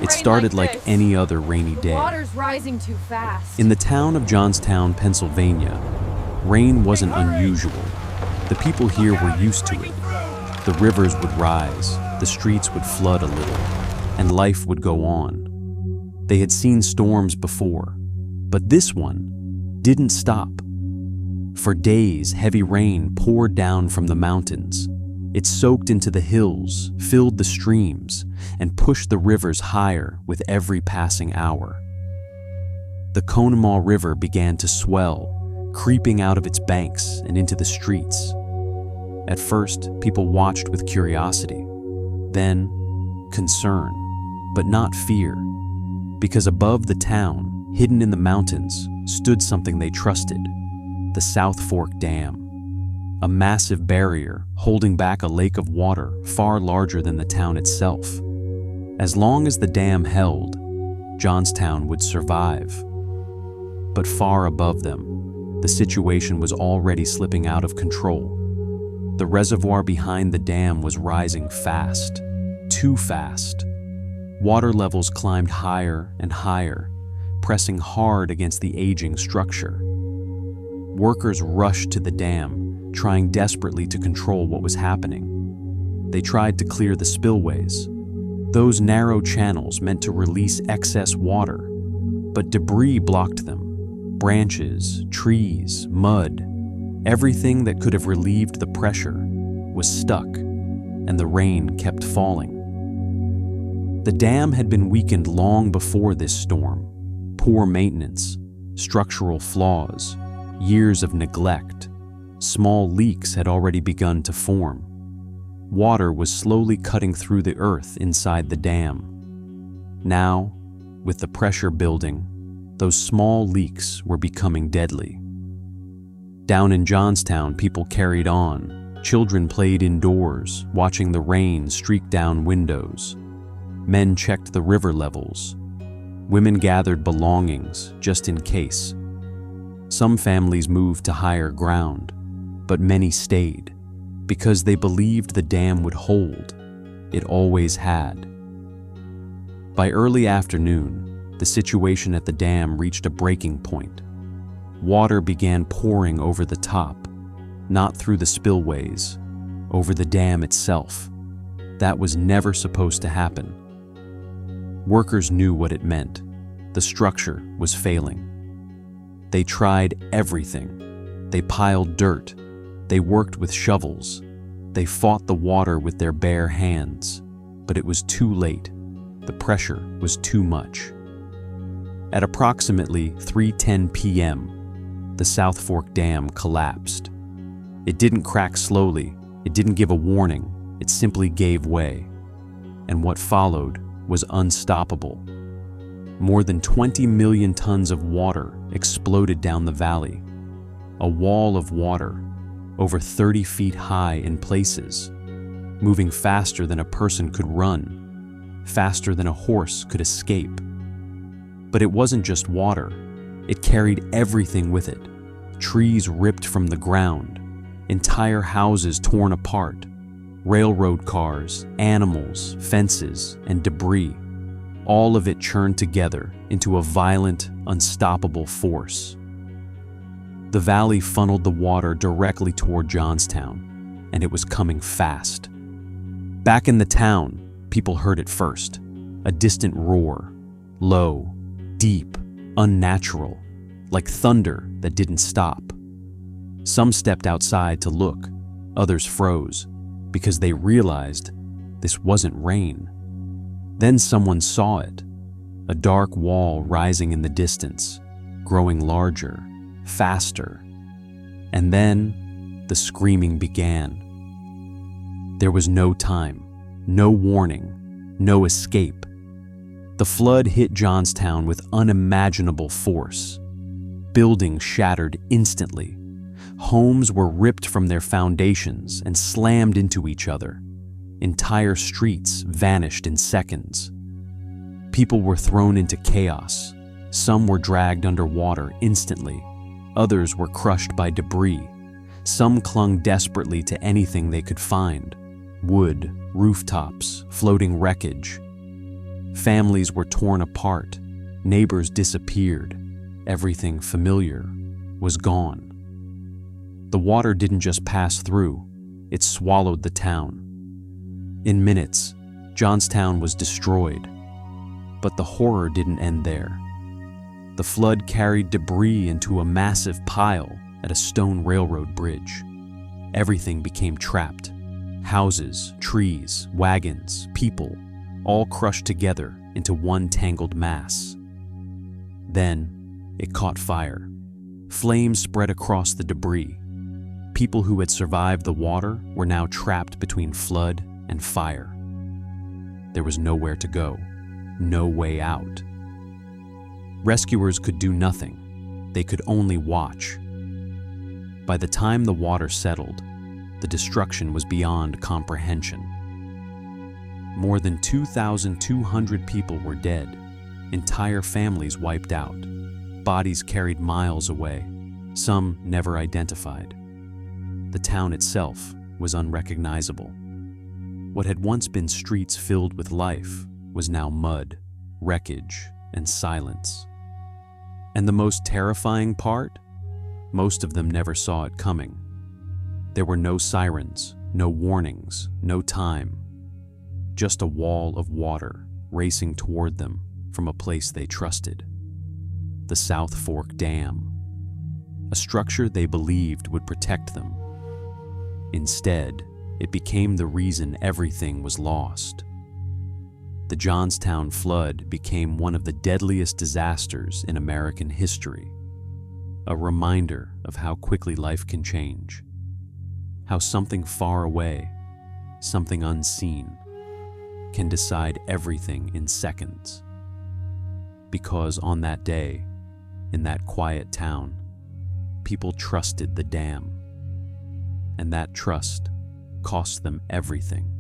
It started like any other rainy day. Water's rising too fast. In the town of Johnstown, Pennsylvania, rain wasn't unusual. The people here were used to it. The rivers would rise, the streets would flood a little, and life would go on. They had seen storms before, but this one didn't stop. For days, heavy rain poured down from the mountains. It soaked into the hills, filled the streams, and pushed the rivers higher with every passing hour. The Conemaugh River began to swell, creeping out of its banks and into the streets. At first, people watched with curiosity, then concern, but not fear, because above the town, hidden in the mountains, stood something they trusted: the South Fork Dam, a massive barrier holding back a lake of water far larger than the town itself. As long as the dam held, Johnstown would survive. But far above them, the situation was already slipping out of control. The reservoir behind the dam was rising fast, too fast. Water levels climbed higher and higher, pressing hard against the aging structure. Workers rushed to the dam, trying desperately to control what was happening. They tried to clear the spillways, those narrow channels meant to release excess water, but debris blocked them. Branches, trees, mud, everything that could have relieved the pressure was stuck, and the rain kept falling. The dam had been weakened long before this storm. Poor maintenance, structural flaws, years of neglect. Small leaks had already begun to form. Water was slowly cutting through the earth inside the dam. Now, with the pressure building, those small leaks were becoming deadly. Down in Johnstown, people carried on. Children played indoors, watching the rain streak down windows. Men checked the river levels. Women gathered belongings just in case. Some families moved to higher ground, but many stayed because they believed the dam would hold. It always had. By early afternoon, the situation at the dam reached a breaking point. Water began pouring over the top, not through the spillways, over the dam itself. That was never supposed to happen. Workers knew what it meant. The structure was failing. They tried everything. They piled dirt. They worked with shovels. They fought the water with their bare hands. But it was too late. The pressure was too much. At approximately 3:10 p.m., the South Fork Dam collapsed. It didn't crack slowly. It didn't give a warning. It simply gave way. And what followed was unstoppable. More than 20 million tons of water exploded down the valley. A wall of water, over 30 feet high in places, moving faster than a person could run, faster than a horse could escape. But it wasn't just water. It carried everything with it. Trees ripped from the ground, entire houses torn apart, railroad cars, animals, fences, and debris. All of it churned together into a violent, unstoppable force. The valley funneled the water directly toward Johnstown, and it was coming fast. Back in the town, people heard it first, a distant roar, low, deep, unnatural, like thunder that didn't stop. Some stepped outside to look, others froze, because they realized this wasn't rain. Then someone saw it, a dark wall rising in the distance, growing larger, faster. And then the screaming began. There was no time, no warning, no escape. The flood hit Johnstown with unimaginable force. Buildings shattered instantly. Homes were ripped from their foundations and slammed into each other. Entire streets vanished in seconds. People were thrown into chaos. Some were dragged underwater instantly. Others were crushed by debris. Some clung desperately to anything they could find: wood, rooftops, floating wreckage. Families were torn apart, neighbors disappeared, everything familiar was gone. The water didn't just pass through, it swallowed the town. In minutes, Johnstown was destroyed. But the horror didn't end there. The flood carried debris into a massive pile at a stone railroad bridge. Everything became trapped. Houses, trees, wagons, people, all crushed together into one tangled mass. Then, it caught fire. Flames spread across the debris. People who had survived the water were now trapped between flood and fire. There was nowhere to go, no way out. Rescuers could do nothing. They could only watch. By the time the water settled, the destruction was beyond comprehension. More than 2,200 people were dead, entire families wiped out, bodies carried miles away, some never identified. The town itself was unrecognizable. What had once been streets filled with life was now mud, wreckage, and silence. And the most terrifying part? Most of them never saw it coming. There were no sirens, no warnings, no time. Just a wall of water racing toward them from a place they trusted. The South Fork Dam, a structure they believed would protect them. Instead, it became the reason everything was lost. The Johnstown flood became one of the deadliest disasters in American history, a reminder of how quickly life can change, how something far away, something unseen, can decide everything in seconds. Because on that day, in that quiet town, people trusted the dam, and that trust cost them everything.